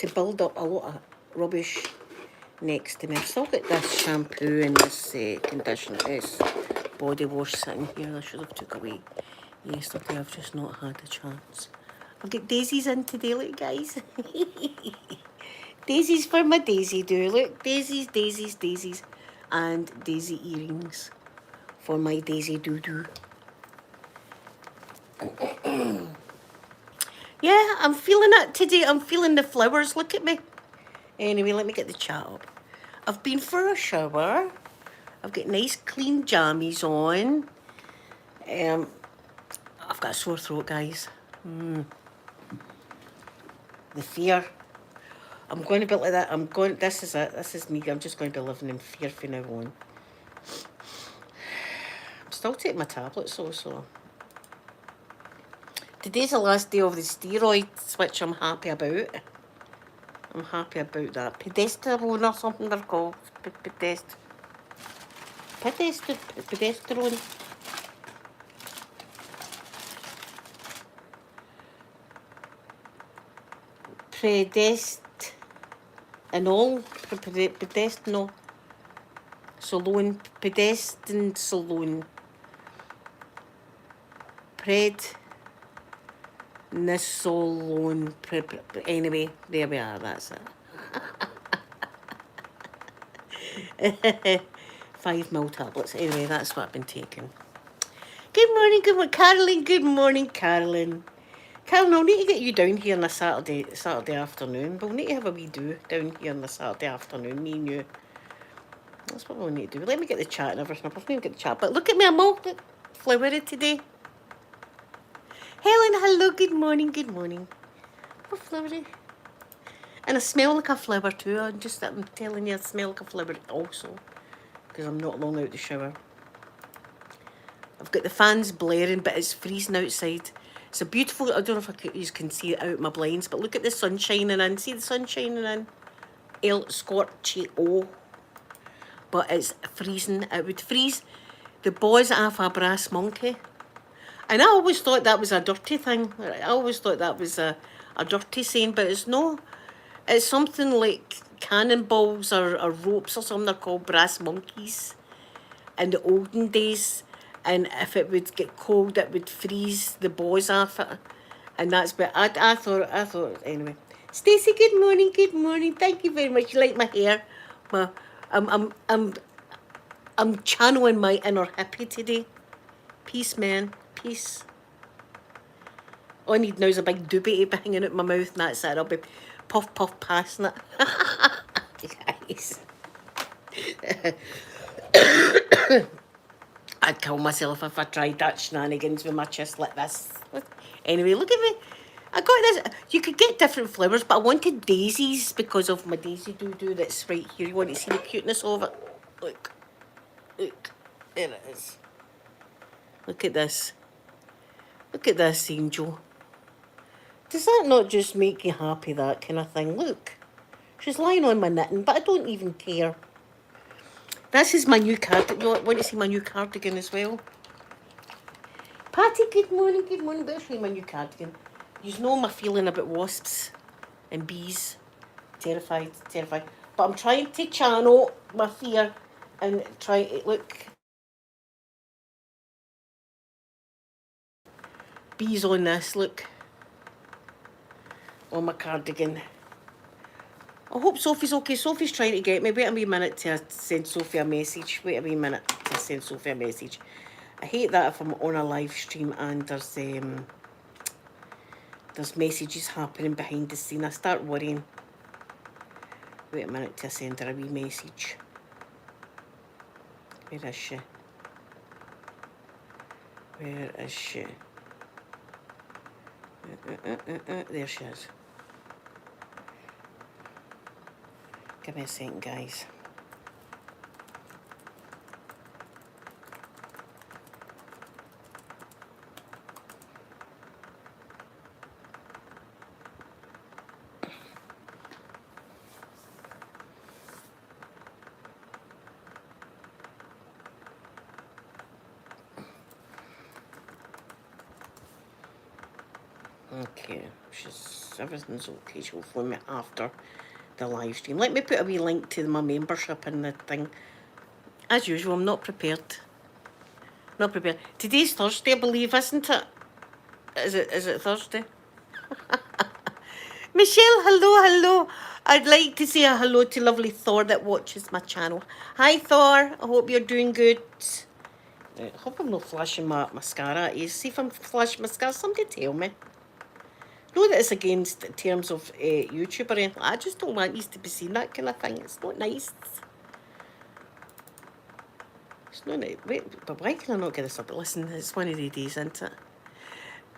to build up a lot of rubbish next to me. I've still got this shampoo and this conditioner, this body wash sitting here. I should have took away yesterday. I've just not had a chance. I've got daisies in today, look guys. Daisies for my Daisy do. Look, daisies, daisies, daisies. And daisy earrings for my Daisy doo-doo. Yeah, I'm feeling it today. I'm feeling the flowers. Look at me. Anyway, let me get the chat up. I've been for a shower. I've got nice clean jammies on. I've got a sore throat, guys. The fear. I'm going to be like that. This is it. This is me. I'm just going to be living in fear from now on. I'm still taking my tablets also. Today's the last day of the steroids, which I'm happy about. I'm happy about that. Pedestrone or something they're called. Pedestrone. Pedestino. Salon. Pedestin salon. Prednisolone. Anyway, there we are, that's it. 5 ml tablets. Anyway, that's what I've been taking. Good morning, Carolyn. Good morning, Carolyn. Carolyn, I'll need to get you down here on a Saturday afternoon. We'll need to have a wee do down here on a Saturday afternoon, me and you. That's what we'll need to do. Let me get the chat and everything. I've not even got the chat. But look at me, I'm all flowery today. Helen, hello, good morning, good morning. Oh, flowery. And I smell like a flower too. I'm telling you, I smell like a flower also. Because I'm not long out the shower. I've got the fans blaring, but it's freezing outside. It's a beautiful, I don't know if you can see it out my blinds, but look at the sun shining in. See the sun shining in? El Scorchio. But it's freezing. It would freeze the boys off a brass monkey. And I always thought that was a dirty thing. I always thought that was a dirty saying, but it's no. It's something like cannonballs or ropes or something. They're called brass monkeys in the olden days. And if it would get cold, it would freeze the boys off it. And that's what I thought, anyway. Stacey, good morning, good morning. Thank you very much. You like my hair? Well, I'm channeling my inner hippie today. Peace, man. Peace. All I need now is a big doobie hanging out my mouth, and that's it. I'll be puff passing it. Guys. I'd kill myself if I tried that shenanigans with my chest like this. Anyway, look at me. I got this. You could get different flowers, but I wanted daisies because of my daisy doo-doo that's right here. You want to see the cuteness of it? Look. Look. There it is. Look at this. Look at this, Angel. Does that not just make you happy, that kind of thing? Look. She's lying on my knitting, but I don't even care. This is my new cardigan. You want to see my new cardigan as well? Patty, good morning, good morning. Better show you my new cardigan. You know my feeling about wasps and bees. Terrified. But I'm trying to channel my fear and try to look. Bees on this, look. On my cardigan. I hope Sophie's okay. Sophie's trying to get me. Wait a wee minute to send Sophie a message. I hate that if I'm on a live stream and there's messages happening behind the scene. I start worrying. Wait a minute to send her a wee message. Where is she? There she is. Give me a second, guys. Okay, everything's okay. She'll phone me after the live stream. Let me put a wee link to my membership in the thing. As usual, I'm not prepared. Not prepared. Today's Thursday, I believe, isn't it? Is it Thursday? Michelle, hello. I'd like to say a hello to lovely Thor that watches my channel. Hi Thor, I hope you're doing good. I hope I'm not flashing my mascara at you. See if I'm flashing mascara, somebody tell me. Know that it's against terms of YouTube or anything. I just don't want you to be seeing that kind of thing. It's not nice. It's not nice. Wait, but why can I not get this up? Listen, it's one of the days, isn't it?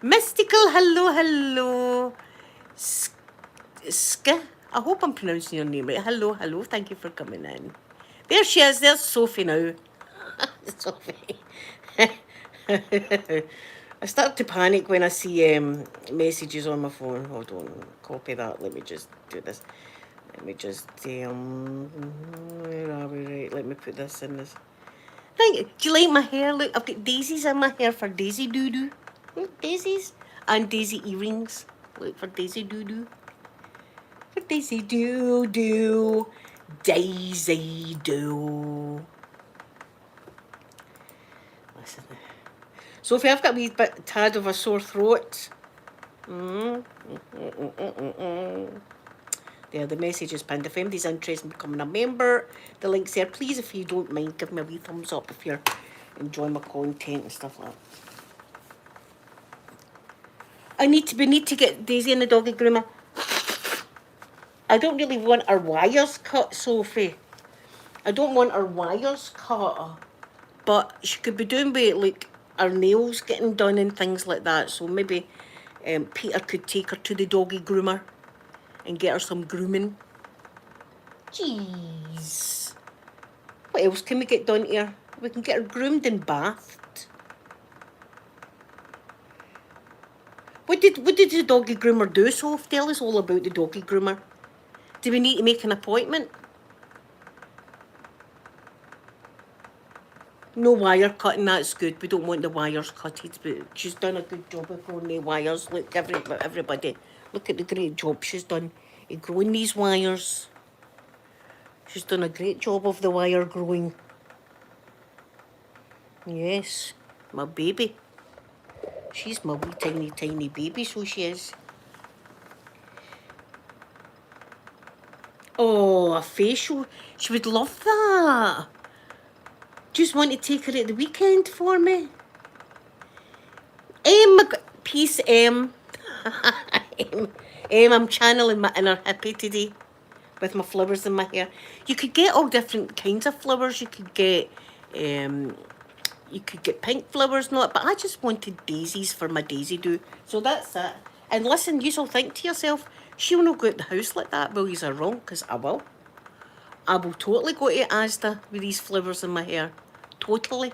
Mystical, hello. Ska, I hope I'm pronouncing your name right. Hello, thank you for coming in. There she is, there's Sophie now. Sophie. I start to panic when I see messages on my phone. Hold on, copy that. Let me just do this. Let me just, where are we? Right, let me put this in this. Thank you. Do you like my hair? Look, I've got daisies in my hair for Daisy Doo-Doo. Look, daisies. And daisy earrings. Look, for Daisy Doo-Doo. For Daisy Doo-Doo. Daisy Doo. Listen. Sophie, I've got a wee bit tad of a sore throat. There, the message is pinned. If anybody's interested in becoming a member, the link's there. Please, if you don't mind, give me a wee thumbs up if you're enjoying my content and stuff like that. We need to get Daisy in the doggy groomer. I don't really want our wires cut, Sophie. I don't want our wires cut. But she could be doing with, like, our nails getting done and things like that. So maybe Peter could take her to the doggy groomer and get her some grooming. Jeez. What else can we get done here? We can get her groomed and bathed. What did the doggy groomer do, Soph? Tell us all about the doggy groomer. Do we need to make an appointment? No wire cutting, that's good. We don't want the wires cutted, but she's done a good job of growing the wires. Look, everybody, look at the great job she's done of growing these wires. She's done a great job of the wire growing. Yes, my baby. She's my wee tiny baby, so she is. Oh, a facial. She would love that. Just want to take her at the weekend for me. Peace, I'm channeling my inner hippie today with my flowers in my hair. You could get all different kinds of flowers. You could get pink flowers, not, but I just wanted daisies for my Daisy Do. So that's it. And listen, you'll think to yourself, she'll not go out the house like that. Well, you're wrong, because I will. I will totally go to Asda with these flowers in my hair. Totally.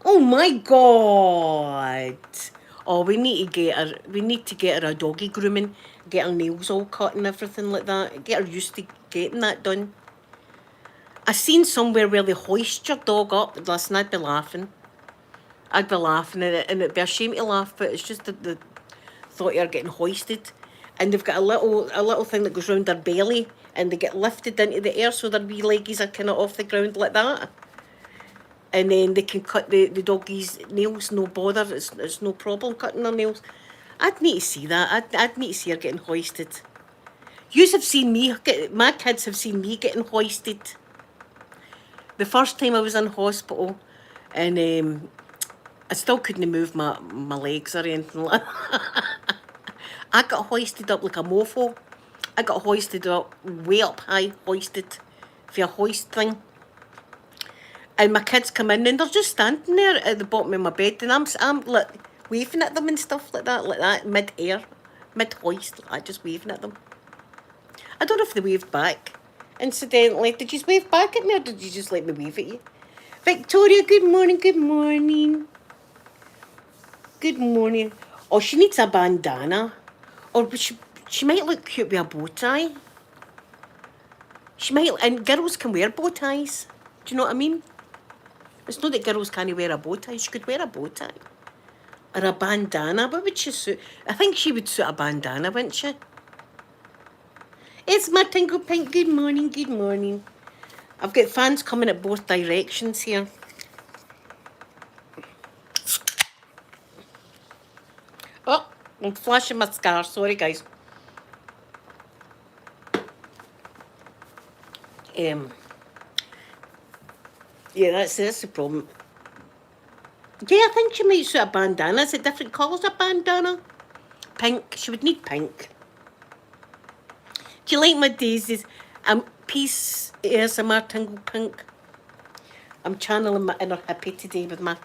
Oh my God. Oh, we need to get her a doggy grooming, get her nails all cut and everything like that. Get her used to getting that done. I seen somewhere where they hoist your dog up. Listen, I'd be laughing and it'd be a shame to laugh, but it's just the thought you're getting hoisted. And they've got a little thing that goes round their belly, and they get lifted into the air so their wee leggies are kind of off the ground like that. And then they can cut the doggies' nails, no bother. It's no problem cutting their nails. I'd need to see that. I'd need to see her getting hoisted. Yous have seen me, my kids have seen me getting hoisted. The first time I was in hospital, and I still couldn't move my legs or anything like that. I got hoisted up like a mofo. I got hoisted up, way up high, hoisted for a hoist thing. And my kids come in and they're just standing there at the bottom of my bed, and I'm like waving at them and stuff like that, mid-air, mid-hoist, like just waving at them. I don't know if they waved back. Incidentally, did you wave back at me or did you just let me wave at you? Victoria, good morning, good morning. Good morning. Oh, she needs a bandana. Or she might look cute with a bow tie. She might, and girls can wear bow ties. Do you know what I mean? It's not that girls can't wear a bow tie. She could wear a bow tie. Or a bandana. What would she suit? I think she would suit a bandana, wouldn't she? It's my Tingle Pink. Good morning, good morning. I've got fans coming at both directions here. Oh, I'm flashing my scar. Sorry, guys. Yeah, that's the problem. Yeah, I think she might suit a bandana. Is it different colours of bandana? Pink. She would need pink. Do you like my daisies? Peace ASMR Tingle Pink. I'm channeling my inner hippie today with my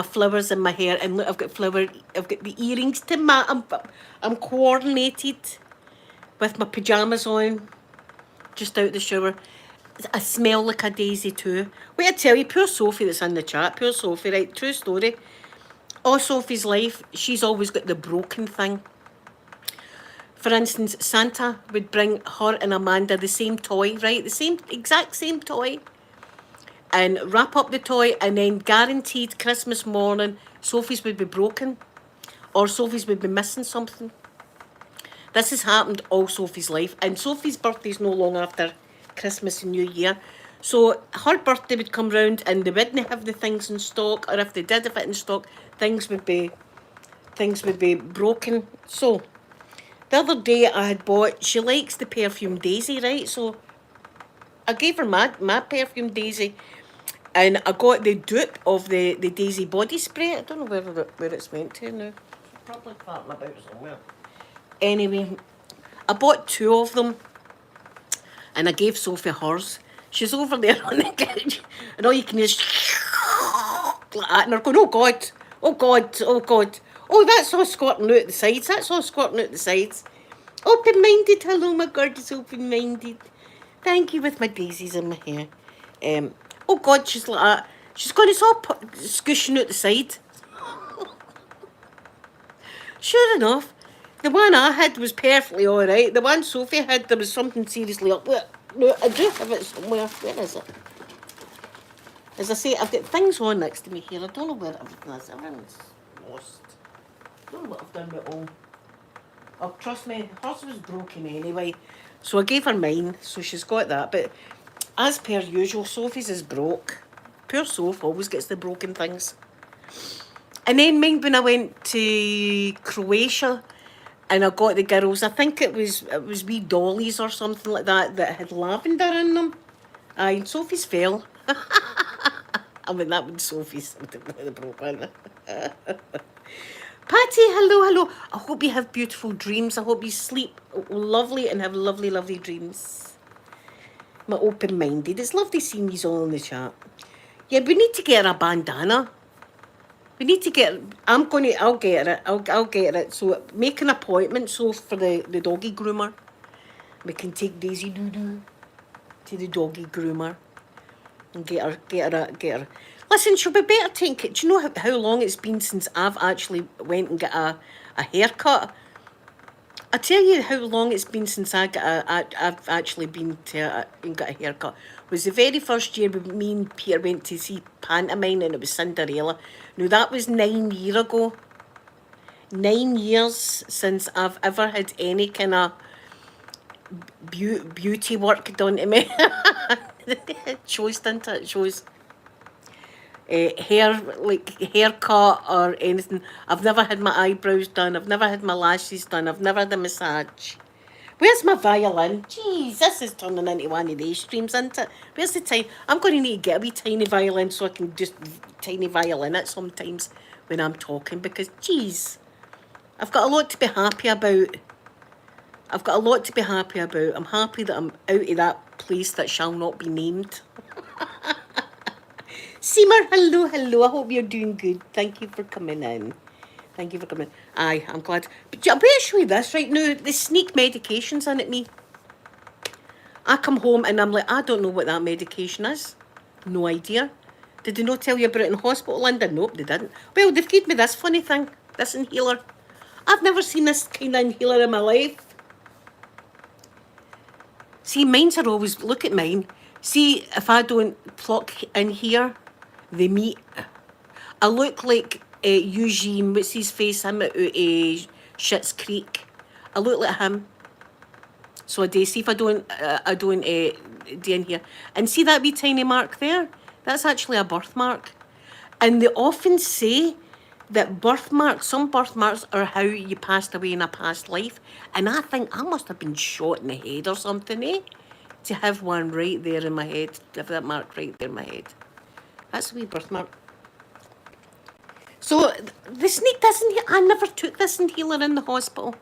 flowers in my hair, and look, I've got the earrings to match. I'm coordinated with my pyjamas on, just out the shower. I smell like a daisy too. Wait, I tell you, poor Sophie that's in the chat. Poor Sophie, right? True story. All Sophie's life, she's always got the broken thing. For instance, Santa would bring her and Amanda the same toy, right? The exact same toy. And wrap up the toy, and then guaranteed Christmas morning, Sophie's would be broken. Or Sophie's would be missing something. This has happened all Sophie's life. And Sophie's birthday is no long after Christmas and New Year. So her birthday would come round and they wouldn't have the things in stock, or if they did have it in stock, things would be broken. So the other day I had bought, she likes the perfume Daisy, right? So I gave her my perfume Daisy, and I got the dupe of the Daisy body spray. I don't know where it's went to now. It's probably farting about somewhere. Anyway, I bought 2 of them, and I gave Sophie hers. She's over there on the couch, and all you can hear is like that, and they're going, oh God, oh God, oh God. Oh, that's all squirting out the sides. That's all squirting out the sides. Open-minded. Hello, my gorgeous open-minded. Thank you, with my daisies in my hair. Oh God, she's like that. She's got us all squishing out the side. Sure enough, the one I had was perfectly all right. The one Sophie had, there was something seriously up with it. No, I do have it somewhere. Where is it? As I say, I've got things on next to me here. I don't know where everything is. Everything's lost. I don't know what I've done with it all. Oh, trust me, hers was broken anyway. So I gave her mine, so she's got that. But as per usual, Sophie's is broke. Poor Soph always gets the broken things. And then mind when I went to Croatia, and I got the girls, I think it was wee dollies or something like that had lavender in them. Aye, and Sophie's fell. I mean, that was Sophie's. The broke one. Patty, hello, hello. I hope you have beautiful dreams. I hope you sleep lovely and have lovely, lovely dreams. My open-minded. It's lovely seeing you all in the chat. Yeah, we need to get her a bandana. We need to get. I'll get it. I'll get it. So make an appointment. So for the doggy groomer, we can take Daisy Doo to the doggy groomer and get her. Listen, she'll be better taking. Do you know how long it's been since I've actually went and got a haircut? I tell you how long it's been since I've actually been to and got a haircut. It was the very first year when me and Peter went to see pantomime, and it was Cinderella. Now that was 9 years ago. 9 years since I've ever had any kind of beauty work done to me. It shows, didn't it? It shows. Haircut or anything. I've never had my eyebrows done. I've never had my lashes done. I've never had a massage. Where's my violin? Jeez, this is turning into one of these streams, isn't it? Where's the time? I'm going to need to get a wee tiny violin so I can just tiny violin it sometimes when I'm talking, because, jeez, I've got a lot to be happy about. I'm happy that I'm out of that place that shall not be named. Seamer, hello, hello. I hope you're doing good. Thank you for coming in. Aye, I'm glad. But I better show you this right now. The sneak medications in at me. I come home and I'm like, I don't know what that medication is. No idea. Did they not tell you about it in hospital, Linda? Nope, they didn't. Well, they've given me this funny thing. This inhaler. I've never seen this kind of inhaler in my life. See, mine's are always, look at mine. See, if I don't pluck in here, They meet. I look like Eugene, what's his face, him at Schitt's Creek. I look like him. So I do, see if I don't do in here. And see that wee tiny mark there? That's actually a birthmark. And they often say that birthmarks, some birthmarks are how you passed away in a past life. And I think I must have been shot in the head or something, eh? To have one right there in my head, to have that mark right there in my head. That's a wee birthmark. So the snake doesn't, I never took this inhaler in the hospital.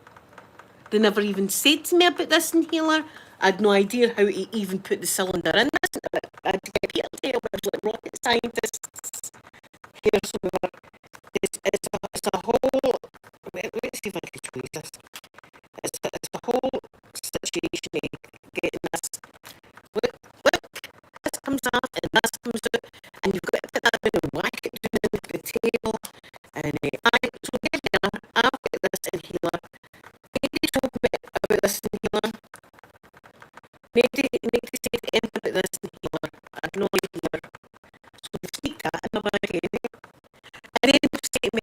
They never even said to me about this inhaler. I had no idea how to even put the cylinder in this. I had to get Peter to help. I was like rocket scientists here. So it's a whole, let's see if I can show you this. It's a whole situation of getting this. Look, this comes off and this comes out. And you've got to put that in and whack it down into the table. And so here they are. I've got this inhaler. Nobody told me about this inhaler. Nobody said anything about this inhaler. I had no idea. So they sneaked that in my bag anyway. And then they say to me,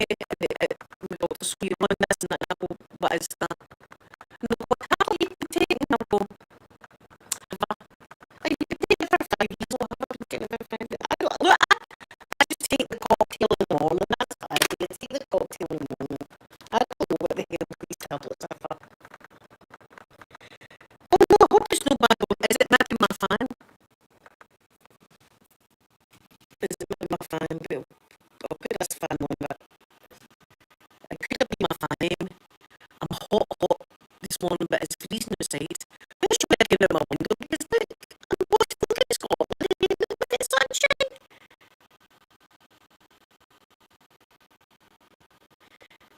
so you want this and that, and I go, what is that? And they go, how long have you been taking? And I go, have you been taking it for 5 years? Or have I been taking it for 5 years? I just take the cocktail in the morning. That's what I do. I take the cocktail in the morning. I don't know what the hell these tablets are for. Oh no, I hope it's no bad. Is it maybe my fan? Is it maybe my fan? I'll put this fan on, but it could have been my fan. I'm hot this morning, but it's freezing outside. I should be looking out my window because look, I'm look at Scotland. Look at the sunshine.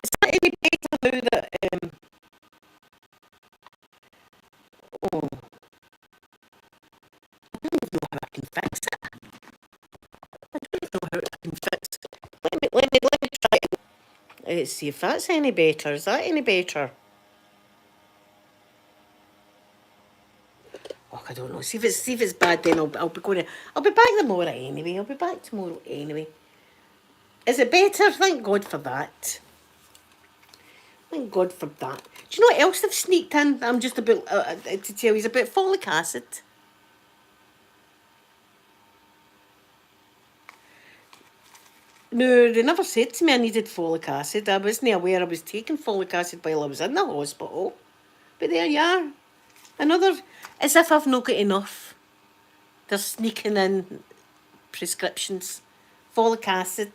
Is that any better now that oh, I don't even know how I can fix it. I don't even know how I can fix it. Let me try it. Let's see if that's any better. Is that any better? Oh, I don't know. See if it's bad. Then I'll be going. I'll be back tomorrow anyway. I'll be back tomorrow anyway. Is it better? Thank God for that. Thank God for that. Do you know what else they've sneaked in? I'm just about to tell you about folic acid. No, they never said to me I needed folic acid. I wasn't aware I was taking folic acid while I was in the hospital. But there you are. Another, as if I've not got enough. They're sneaking in prescriptions. Folic acid.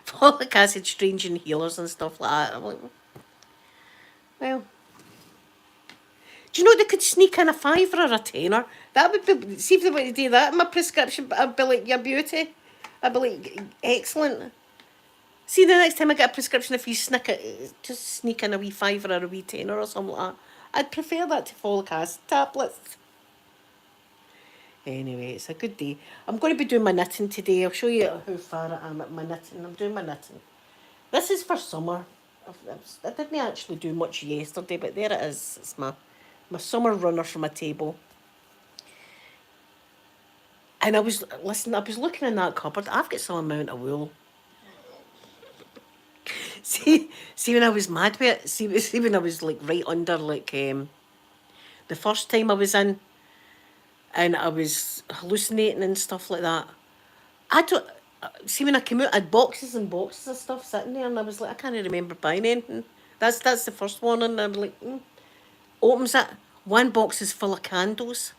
Folic acid, strange inhalers and stuff like that. I'm like, well. Do you know they could sneak in a £5 or a £10? That would be, see if they were to do that in my prescription, I'd be like, your beauty. I'd be like, excellent. See, the next time I get a prescription, if you just sneak in a wee £5 or a wee £10 or something like that. I'd prefer that to folic acid tablets. Anyway, it's a good day. I'm going to be doing my knitting today. I'll show you how far I am at my knitting. I'm doing my knitting. This is for summer. I didn't actually do much yesterday, but there it is. It's my summer runner for my table. And I was looking in that cupboard. I've got some amount of wool. See when I was mad with it. See when I was like right under the first time I was in, and I was hallucinating and stuff like that. I don't see when I came out. I had boxes and boxes of stuff sitting there, and I was like, I can't remember buying anything. That's the first one, and I was like, opens it. One box is full of candles,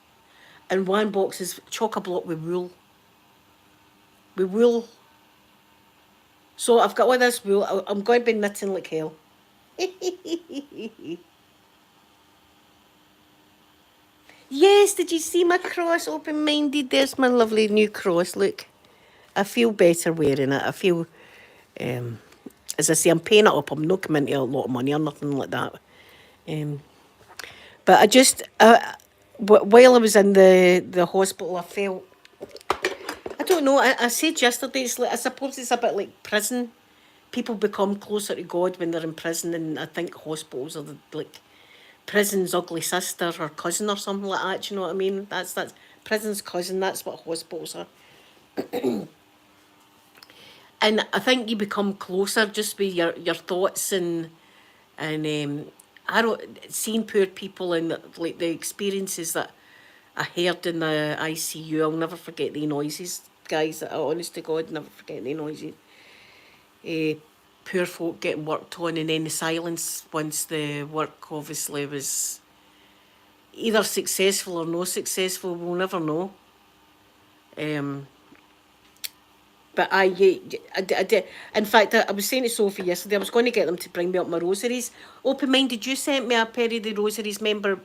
and one box is chock-a-block with wool. With wool. So I've got all this wool. I'm going to be knitting like hell. Yes, did you see my cross? Open-minded. There's my lovely new cross. Look, I feel better wearing it. I feel, as I say, I'm paying it up. I'm not coming into a lot of money or nothing like that. But I just, while I was in the hospital, I felt, I don't know, I said yesterday, it's like, I suppose it's a bit like prison. People become closer to God when they're in prison, and I think hospitals are like prison's ugly sister or cousin or something like that. Do you know what I mean? That's prison's cousin. That's what hospitals are. And I think you become closer just with your thoughts and I don't seeing poor people and like the experiences that I heard in the ICU. I'll never forget the noises, guys. Honest to God, never forget the noises. Uh, Poor folk getting worked on, and then the silence once the work obviously was either successful or no successful. We'll never know. Um, But I did. In fact, I was saying to Sophie yesterday, I was going to get them to bring me up my rosaries. Open minded, you sent me a pair of the rosaries. Remember,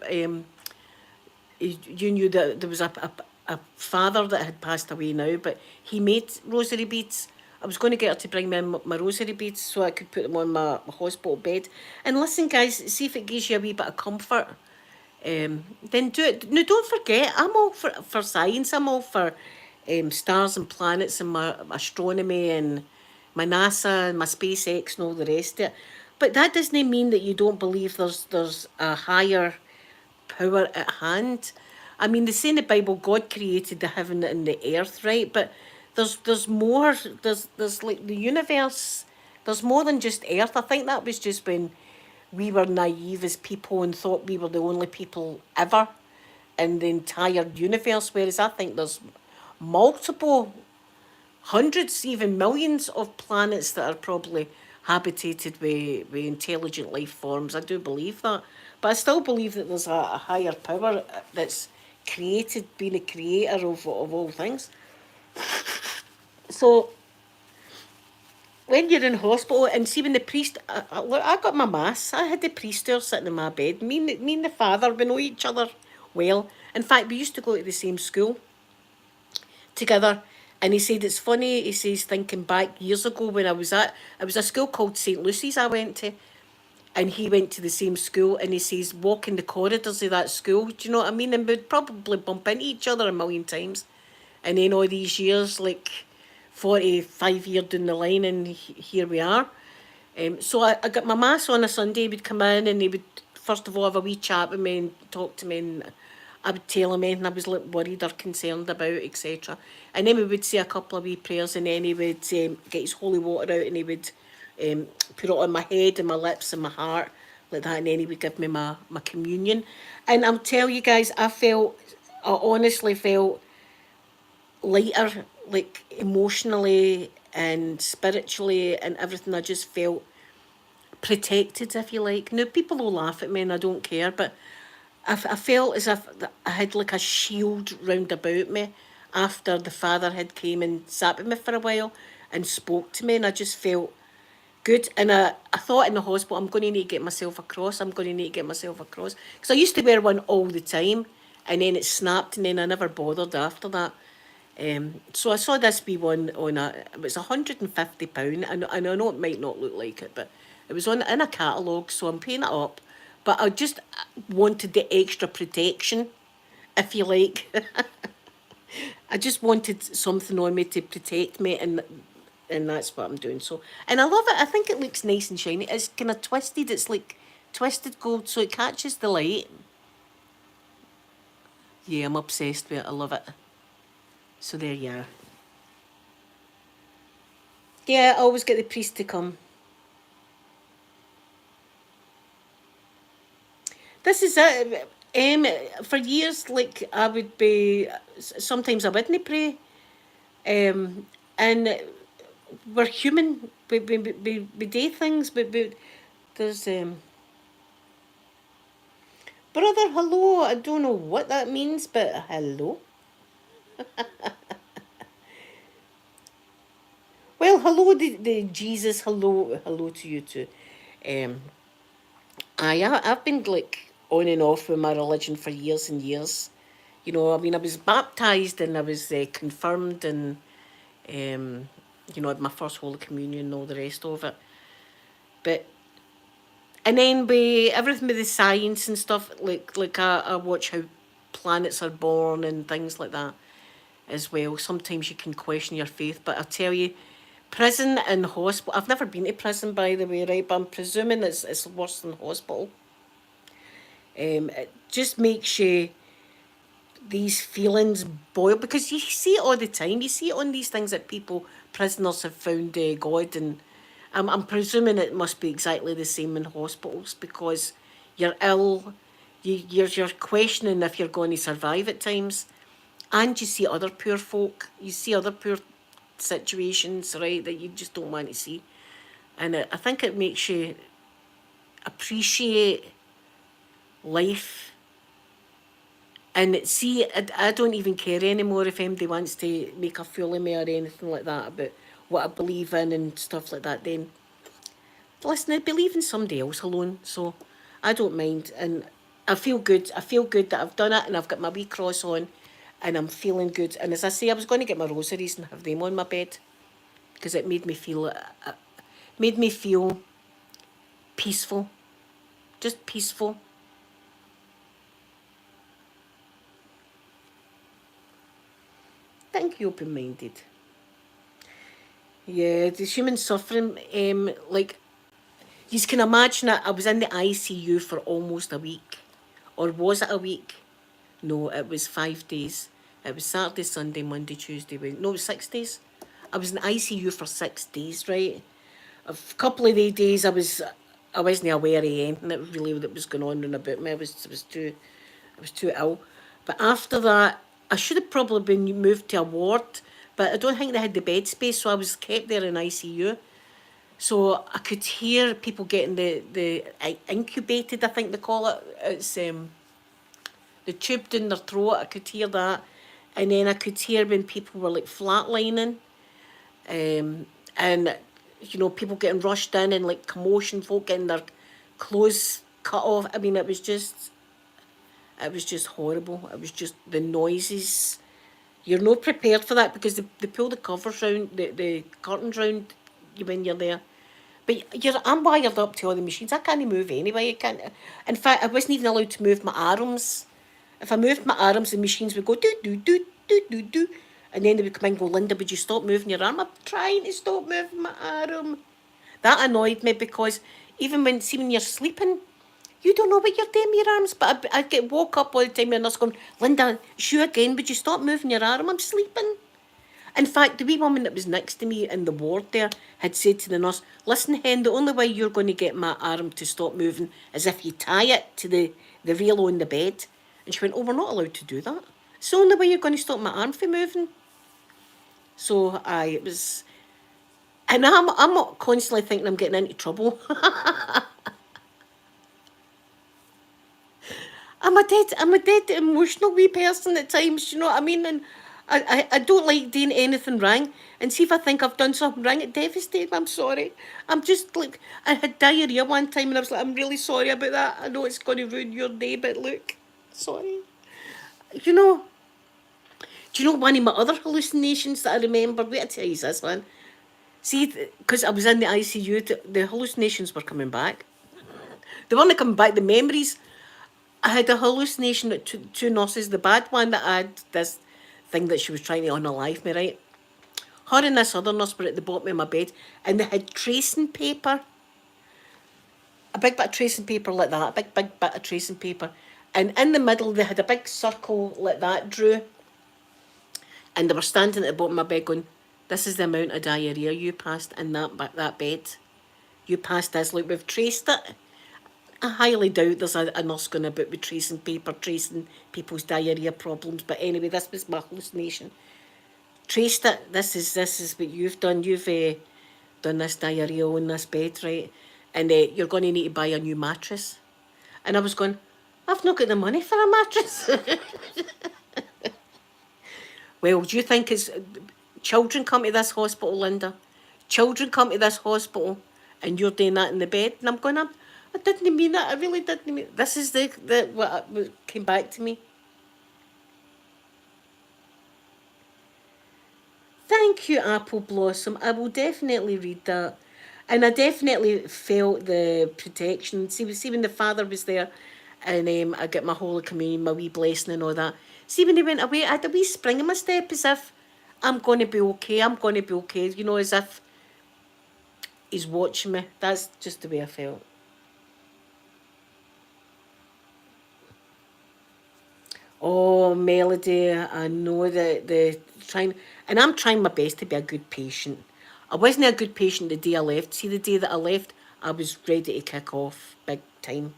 you knew that there was a father that had passed away now, but he made rosary beads. I was going to get her to bring me my rosary beads so I could put them on my hospital bed. And listen, guys, see if it gives you a wee bit of comfort. Then do it. No, don't forget, I'm all for science. I'm all for stars and planets and my astronomy and my NASA and my SpaceX and all the rest of it. But that doesn't mean that you don't believe there's a higher power at hand. I mean, they say in the Bible God created the heaven and the earth, right? But there's more. There's like the universe. There's more than just Earth. I think that was just when we were naive as people and thought we were the only people ever in the entire universe. Whereas I think there's multiple hundreds, even millions of planets that are probably habitated with intelligent life forms. I do believe that. But I still believe that there's a higher power that's created, being a creator of all things. So when you're in hospital and see when the priest, look, I got my mass. I had the priest there sitting in my bed. Me and the father, we know each other well. In fact, we used to go to the same school together. And he said it's funny. He says thinking back years ago when it was a school called St Lucy's I went to, and he went to the same school. And he says walking the corridors of that school. Do you know what I mean? And we'd probably bump into each other a million times. And then all these years, like 45 years down the line, and here we are. So I got my mass on a Sunday. He would come in and he would first of all have a wee chat with me and talk to me, and I would tell him anything I was like worried or concerned about, etc. And then we would say a couple of wee prayers, and then he would get his holy water out and he would put it on my head and my lips and my heart like that, and then he would give me my communion. And I'll tell you guys, I honestly felt lighter, like emotionally and spiritually and everything. I just felt protected, if you like. Now, people will laugh at me and I don't care, but I felt as if I had like a shield round about me after the father had came and sat with me for a while and spoke to me, and I just felt good. And I thought in the hospital, I'm going to need to get myself across. I'm going to need to get myself across. Because I used to wear one all the time, and then it snapped, and then I never bothered after that. So I saw this wee one on it was £150, and I know it might not look like it, but it was on in a catalogue, so I'm paying it up. But I just wanted the extra protection, if you like. I just wanted something on me to protect me, and that's what I'm doing. So, and I love it. I think it looks nice and shiny. It's kind of twisted. It's like twisted gold, so it catches the light. Yeah, I'm obsessed with it. I love it. So there you are. Yeah, I always get the priest to come. This is it. For years, like I would be. Sometimes I wouldn't pray. And we're human. We do things, but there's brother. Hello. I don't know what that means, but hello. Well, hello, the Jesus. Hello to you too. Um, I've been like on and off with my religion for years and years. You know, I mean, I was baptized and I was confirmed and had my first Holy Communion and all the rest of it. But and then with everything with the science and stuff, like I watch how planets are born and things like that as well. Sometimes you can question your faith, but I tell you, prison and hospital. I've never been to prison, by the way, right? But I'm presuming it's worse than hospital. It just makes you these feelings boil, because you see it all the time. You see it on these things that people, prisoners have found God, and I'm presuming it must be exactly the same in hospitals, because you're ill, you're questioning if you're going to survive at times, and you see other poor folk, you see other poor situations, right, that you just don't want to see, and I think it makes you appreciate life. And see, I don't even care anymore if anybody wants to make a fool of me or anything like that about what I believe in and stuff like that. Then listen, I'd be leaving somebody else alone, so I don't mind. And I feel good. I feel good that I've done it, and I've got my wee cross on, and I'm feeling good. And as I say, I was going to get my rosaries and have them on my bed, because it made me feel peaceful, just peaceful. Thank you, open-minded. Yeah, the human suffering, like, you can imagine it. I was in the ICU for almost a week. Or was it a week? No, it was 5 days. It was Saturday, Sunday, Monday, Tuesday, Wednesday. No, it was 6 days. I was in the ICU for 6 days, right? A couple of the days I wasn't aware of anything that was going on about me. I was too ill. But after that, I should have probably been moved to a ward, but I don't think they had the bed space, so I was kept there in ICU. So I could hear people getting the incubated, I think they call it. It's the tube down their throat. I could hear that, and then I could hear when people were like flatlining, and people getting rushed in and like commotion, folk getting their clothes cut off. I mean, it was just horrible. It was just the noises. You're not prepared for that, because they pull the covers round, the curtains round you when you're there. But I'm wired up to all the machines. I can't move anyway. I can't. In fact, I wasn't even allowed to move my arms. If I moved my arms, the machines would go do do do do do do, and then they would come in and go, Linda, would you stop moving your arm? I'm trying to stop moving my arm. That annoyed me, because even when you're sleeping, you don't know what you're doing with your arms. But I'd get woke up all the time, and the nurse going, Linda, it's you again. Would you stop moving your arm? I'm sleeping. In fact, the wee woman that was next to me in the ward there had said to the nurse, listen, Hen, the only way you're going to get my arm to stop moving is if you tie it to the rail on the bed. And she went, oh, we're not allowed to do that. It's the only way you're going to stop my arm from moving. So it was, and I'm not constantly thinking I'm getting into trouble. I'm a dead emotional wee person at times, you know what I mean? And I don't like doing anything wrong. And see, if I think I've done something wrong, it devastates me. I'm sorry. I'm just like, I had diarrhea one time, and I was like, I'm really sorry about that. I know it's going to ruin your day, but look, sorry. You know, do you know one of my other hallucinations that I remember? Wait, I tell you this one. See, because I was in the ICU, the hallucinations were coming back. They weren't coming back, the memories. I had a hallucination that two nurses, the bad one that I had this thing that she was trying to unalive me, right? Her and this other nurse were at the bottom of my bed, and they had tracing paper, a big bit of tracing paper like that, a big bit of tracing paper. And in the middle, they had a big circle like that, drew. And they were standing at the bottom of my bed going, this is the amount of diarrhea you passed in that bed. You passed this, look, we've traced it. I highly doubt there's a nurse going about with tracing paper, tracing people's diarrhea problems. But anyway, this was my hallucination. Traced it. This is what you've done. You've done this diarrhea on this bed, right? And you're going to need to buy a new mattress. And I was going, I've not got the money for a mattress. Well, do you think it's children come to this hospital, Linda? Children come to this hospital, and you're doing that in the bed, and I'm going, I didn't mean that. I really didn't mean. This is what came back to me. Thank you, Apple Blossom. I will definitely read that. And I definitely felt the protection. See when the father was there, and I got my Holy Communion, my wee blessing and all that. See, when he went away, I had a wee spring in my step, as if I'm going to be okay, I'm going to be okay. You know, as if he's watching me. That's just the way I felt. Oh, Oh, Melody, I know the trying, and I'm trying my best to be a good patient. I wasn't a good patient the day I left. See, the day that I left, I was ready to kick off big time,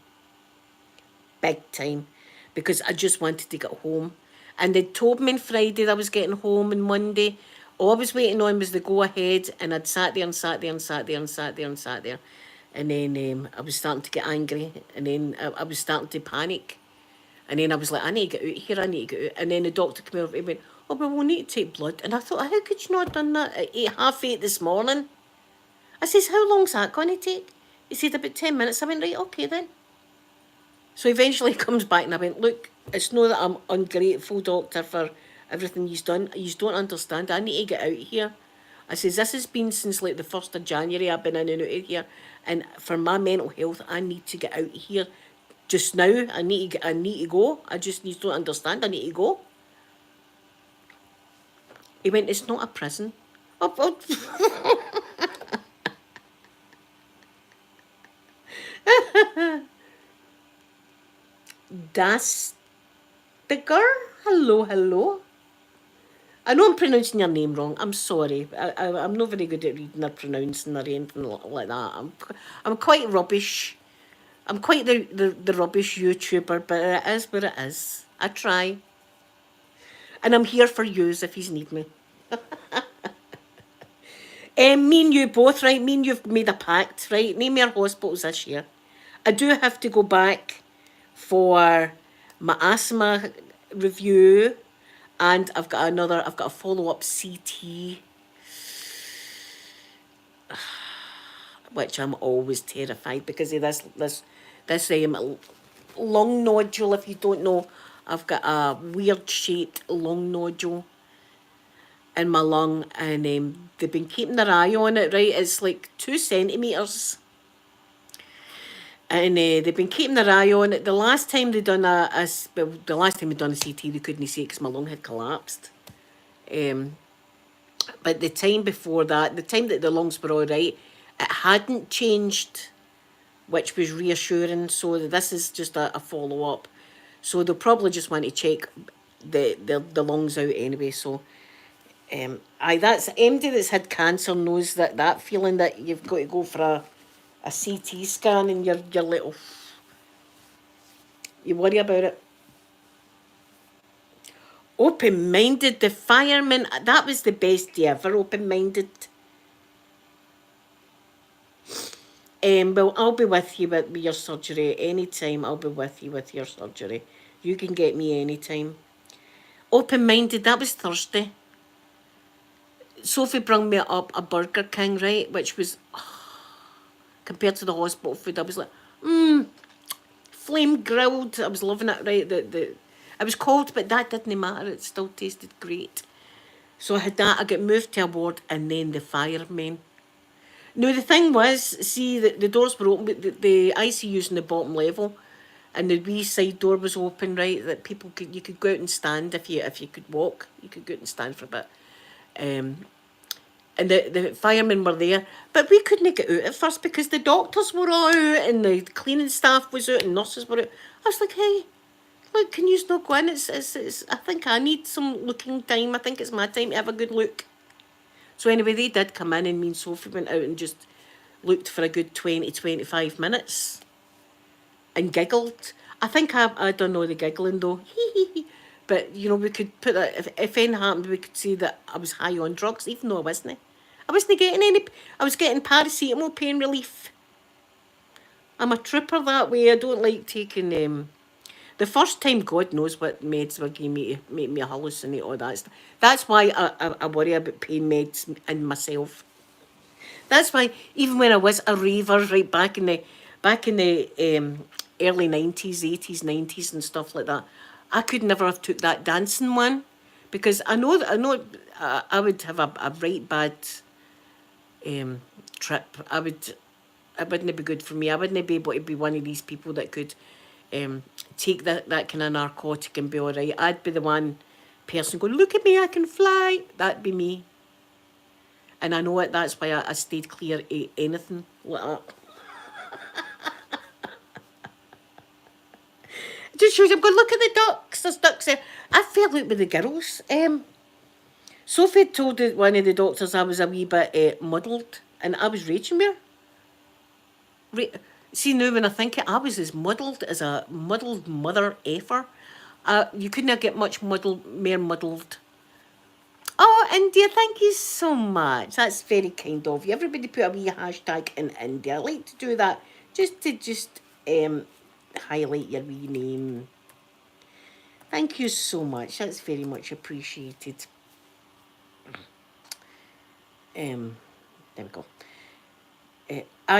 because I just wanted to get home. And they told me on Friday that I was getting home on Monday. All I was waiting on was the go ahead, and I'd sat there and sat there and sat there and sat there and sat there. And then I was starting to get angry, and then I was starting to panic. And then I was like, I need to get out here, I need to get out. And then the doctor came over and went, oh, well, we'll need to take blood. And I thought, how could you not have done that at 8:30 this morning? I says, how long's that going to take? He said, about 10 minutes. I went, right, okay then. So eventually he comes back and I went, look, it's not that I'm ungrateful, doctor, for everything you've done. You don't understand. I need to get out here. I says, this has been since like the 1st of January I've been in and out of here. And for my mental health, I need to get out here. Just now, I need to go. I just need to understand. I need to go. He went, it's not a prison. Oh. Das Digger? Hello, hello. I know I'm pronouncing your name wrong. I'm sorry. I'm not very good at reading or pronouncing or anything like that. I'm quite rubbish. I'm quite the rubbish YouTuber, but it is what it is. I try. And I'm here for yous if you need me. Me and you both, right? Me and you've made a pact, right? Name your hospitals this year. I do have to go back for my asthma review, and I've got a follow-up CT, which I'm always terrified because of this lung nodule. If you don't know, I've got a weird shaped lung nodule in my lung, and they've been keeping their eye on it, right? It's like 2 centimetres. And they've been keeping their eye on it. The last time they done a CT, they couldn't see it because my lung had collapsed. But the time before that, the time that the lungs were all right, it hadn't changed, which was reassuring. So this is just a follow-up. So they'll probably just want to check the lungs out anyway. So that's anybody that's had cancer knows that feeling that you've got to go for a CT scan and you're little, you worry about it. Open-minded, the fireman, that was the best day ever, open-minded. Well, I'll be with you with your surgery anytime. I'll be with you with your surgery. You can get me anytime. Open-minded, that was Thursday. Sophie brought me up a Burger King, right, which was, compared to the hospital food, I was like, flame grilled. I was loving it, right? It was cold, but that didn't matter. It still tasted great. So I had that. I got moved to a ward, and then the firemen. Now, the thing was, see, the doors were open, but the ICU's in the bottom level, and the wee side door was open, right? That you could go out and stand if you could walk. You could go out and stand for a bit. And the firemen were there, but we couldn't get out at first because the doctors were all out and the cleaning staff was out and nurses were out. I was like, hey, look, can you not go in? It's I think I need some looking time. I think it's my time to have a good look. So anyway, they did come in, and me and Sophie went out and just looked for a good 20-25 minutes and giggled. I think I don't know the giggling though. But, you know, we could put that, if anything happened, we could say that I was high on drugs, even though I wasn't. I wasn't getting any, I was getting paracetamol pain relief. I'm a trooper that way. I don't like taking, the first time, God knows what meds were giving me to make me hallucinate, all that stuff. That's why I worry about pain meds in myself. That's why, even when I was a raver, right, back in the early 90s, 80s, 90s and stuff like that, I could never have took that dancing one, because I know I would have a right bad trip. It wouldn't be good for me. I wouldn't be able to be one of these people that could take that kind of narcotic and be all right. I'd be the one person going, look at me, I can fly. That'd be me. And I know it. That's why I stayed clear of anything like that. Just shows you, I'm going, look at the ducks. There's ducks there. I fell out with the girls. Sophie told one of the doctors I was a wee bit muddled, and I was raging with her. See, now when I think it, I was as muddled as a muddled mother effer. You couldn't get much more muddled. Oh, India, thank you so much. That's very kind of you. Everybody put a wee hashtag in India. I like to do that just to highlight your wee name. Thank you so much. That's very much appreciated. There we go.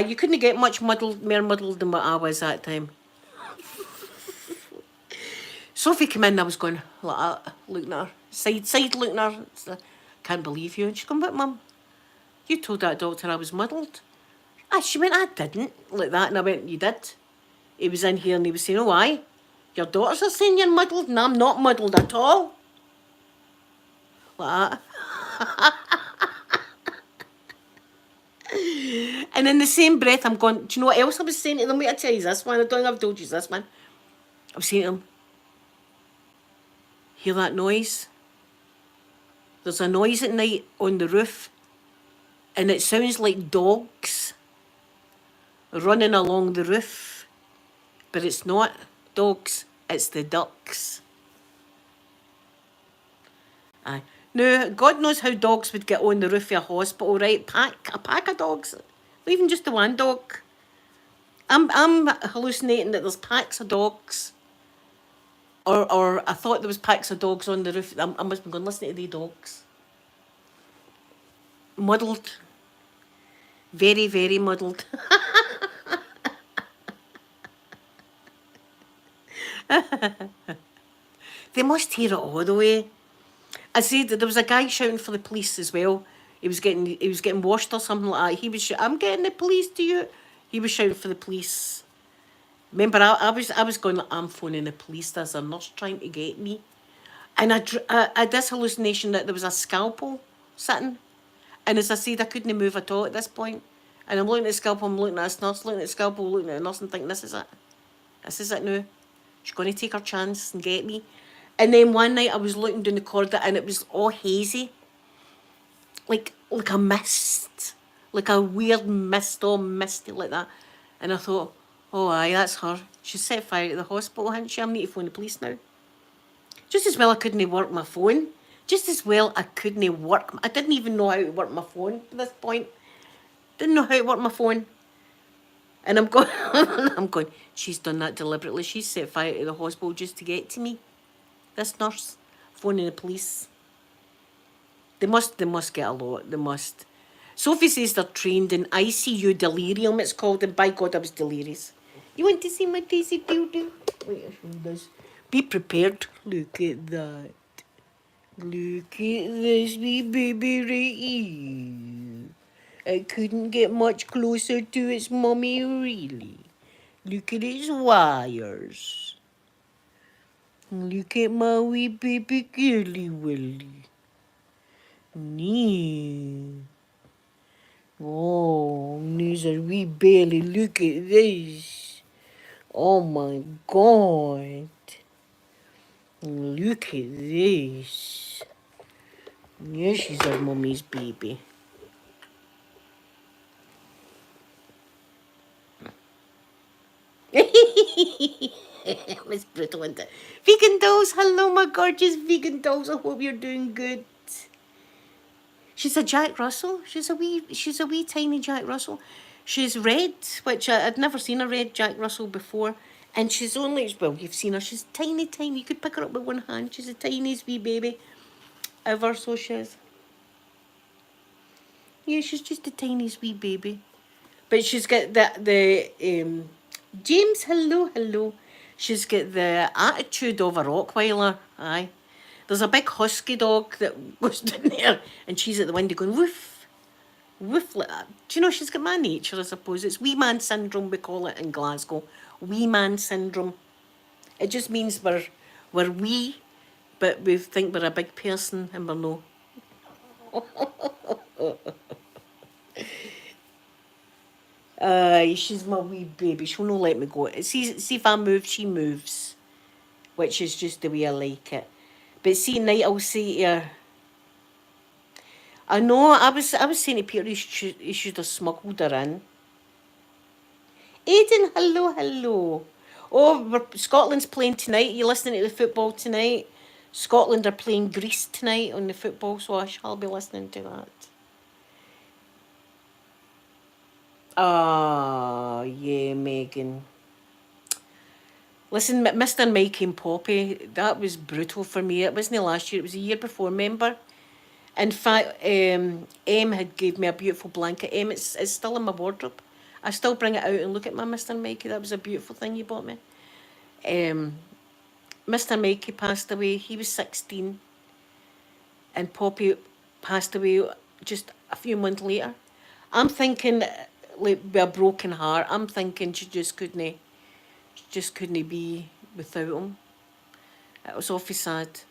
You couldn't get much more muddled than what I was that time. Sophie came in and I was going like that, looking at her, side looking at her. Can't believe you. And she's going, but Mum, you told that doctor I was muddled. She went, I didn't, like that. And I went, you did. He was in here and he was saying, oh, aye, your daughters are saying you're muddled and I'm not muddled at all. Like that. And in the same breath, I'm going, do you know what else I was saying to them? Wait, I tell you this one. I don't think I've told you this one. I was saying to them, hear that noise? There's a noise at night on the roof, and it sounds like dogs running along the roof, but it's not dogs, it's the ducks. Aye. Now, God knows how dogs would get on the roof of a hospital, right? A pack of dogs, not even just the one dog. I'm hallucinating that there's packs of dogs. Or I thought there was packs of dogs on the roof. I must have been going, listen to the dogs. Muddled. Very, very muddled. They must hear it all the way. I said that there was a guy shouting for the police as well. He was getting washed or something like that. He was I'm getting the police to you. He was shouting for the police. Remember, I was going, I'm phoning the police. There's a nurse trying to get me. And I had this hallucination that there was a scalpel sitting. And as I said, I couldn't move at all at this point. And I'm looking at the scalpel, I'm looking at this nurse, looking at the scalpel, looking at the nurse and thinking, this is it. This is it now. She's going to take her chance and get me. And then one night I was looking down the corridor and it was all hazy. Like a mist. Like a weird mist, all misty like that. And I thought, oh aye, that's her. She's set fire to the hospital, hasn't she? I need to phone the police now. Just as well I couldn't work my phone. Just as well I couldn't work. I didn't even know how to work my phone at this point. Didn't know how to work my phone. And I'm going, she's done that deliberately. She's set fire to the hospital just to get to me. This nurse, phoning the police. They must get a lot. They must. Sophie says they're trained in ICU delirium, it's called, and by God, I was delirious. You want to see my Daisy doo-doo? Wait, I'll show this. Be prepared. Look at that. Look at this wee baby right here. It couldn't get much closer to its mummy, really. Look at its wires. Look at my wee baby girly willy. Nee. Oh, there's a wee belly. Look at this. Oh my God. Look at this. Yeah, she's our mummy's baby. Miss Brutal, isn't it? Vegan dolls, hello my gorgeous vegan dolls. I hope you're doing good. She's a Jack Russell. She's a wee tiny Jack Russell. She's red, which I'd never seen a red Jack Russell before. And she's only, well, you've seen her. She's tiny. You could pick her up with one hand. She's the tiniest wee baby ever, so she is. Yeah, she's just the tiniest wee baby. But she's got the James, hello. She's got the attitude of a Rottweiler, aye. There's a big husky dog that goes down there and she's at the window going woof, woof like that. Do you know, she's got my nature, I suppose. It's wee man syndrome, we call it in Glasgow. Wee man syndrome. It just means we're wee, but we think we're a big person and we're no. She's my wee baby. She'll not let me go. See if I move, she moves. Which is just the way I like it. But see, night I'll say to her, I know, I was saying to Peter he should have smuggled her in. Aidan, hello, hello. Oh, Scotland's playing tonight. You listening to the football tonight? Scotland are playing Greece tonight on the football, so I shall be listening to that. Ah, yeah, Megan. Listen, Mr. Mike and Poppy, that was brutal for me. It wasn't last year, it was the year before, remember? In fact, Em had gave me a beautiful blanket. Em, it's still in my wardrobe. I still bring it out and look at my Mr. Mikey. That was a beautiful thing you bought me. Mr. Mikey passed away. He was 16. And Poppy passed away just a few months later. I'm thinking, like, with a broken heart, I'm thinking she just couldn't be without him. It was awfully sad.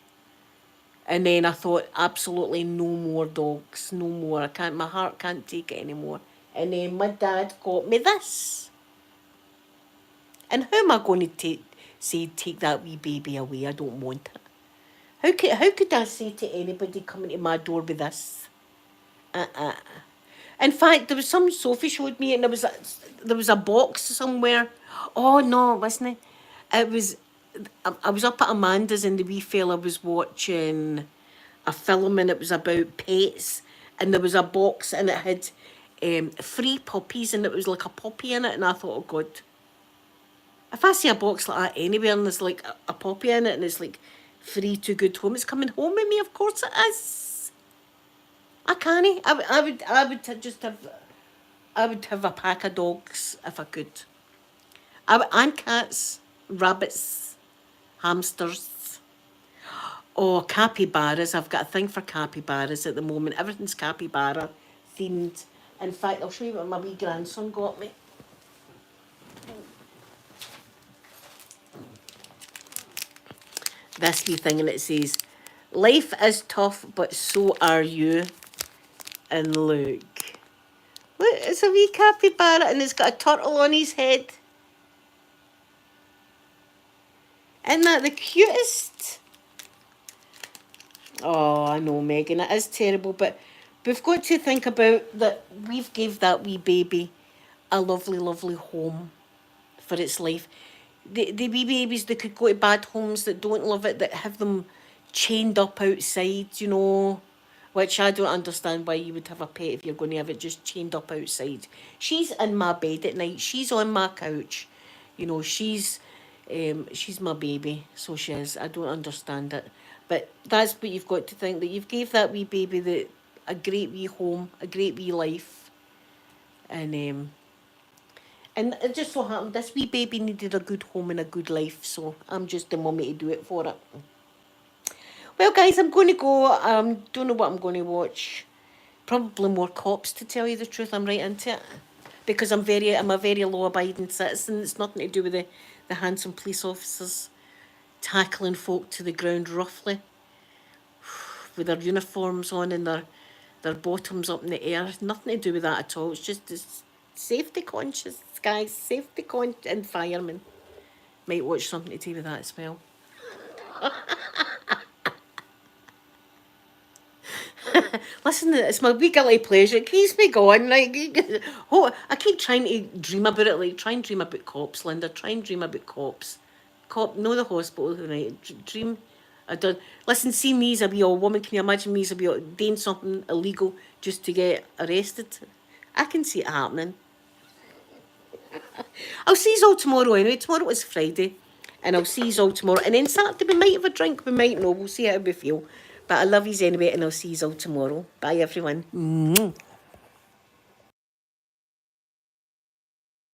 And then I thought, absolutely no more dogs, no more. My heart can't take it anymore. And then my dad got me this. And how am I going to take that wee baby away? I don't want it. How could I say to anybody coming to my door with this? In fact, there was some Sophie showed me, and there was a box somewhere. Oh no, wasn't it? It was. I was up at Amanda's, and the wee fella was watching a film, and it was about pets, and there was a box, and it had 3 puppies, and it was like a puppy in it, and I thought, oh God. If I see a box like that anywhere and there's like a puppy in it and it's like 3 Too Good Home, it's coming home with me, of course it is. I can't. I would have a pack of dogs if I could. And cats, rabbits, hamsters. Oh, capybaras. I've got a thing for capybaras at the moment. Everything's capybara themed. In fact, I'll show you what my wee grandson got me. This wee thing, and it says, life is tough, but so are you. And look, it's a wee capybara, and it's got a turtle on his head. Isn't that the cutest? Oh, I know, Megan, it is terrible, but we've got to think about that. We've gave that wee baby a lovely, lovely home for its life. The wee babies that could go to bad homes that don't love it, that have them chained up outside, you know, which I don't understand why you would have a pet if you're going to have it just chained up outside. She's in my bed at night. She's on my couch. You know, she's my baby, so she is. I don't understand it. But that's what you've got to think, that you've gave that wee baby a great wee home, a great wee life. And it just so happened this wee baby needed a good home and a good life, so I'm just the mummy to do it for it. Well, guys, I'm going to go. Don't know what I'm going to watch. Probably more Cops, to tell you the truth. I'm right into it because I'm a very law-abiding citizen. It's nothing to do with the handsome police officers tackling folk to the ground roughly with their uniforms on and their bottoms up in the air. Nothing to do with that at all. It's just this safety conscious guys, and firemen might watch something to do with that as well. Listen, it's my wee guilty pleasure. It keeps me going. Like, oh, I keep trying to dream about it. Like, try and dream about Cops, Linda. Try and dream about Cops. No, the hospital tonight. Dream. I don't. Listen, see me as a wee old woman. Can you imagine me as a wee old, doing something illegal just to get arrested? I can see it happening. I'll see you all tomorrow anyway. Tomorrow is Friday. And I'll see you all tomorrow. And then Saturday we might have a drink. We might know. We'll see how we feel. But I love yous anyway. And I'll see you all tomorrow. Bye, everyone.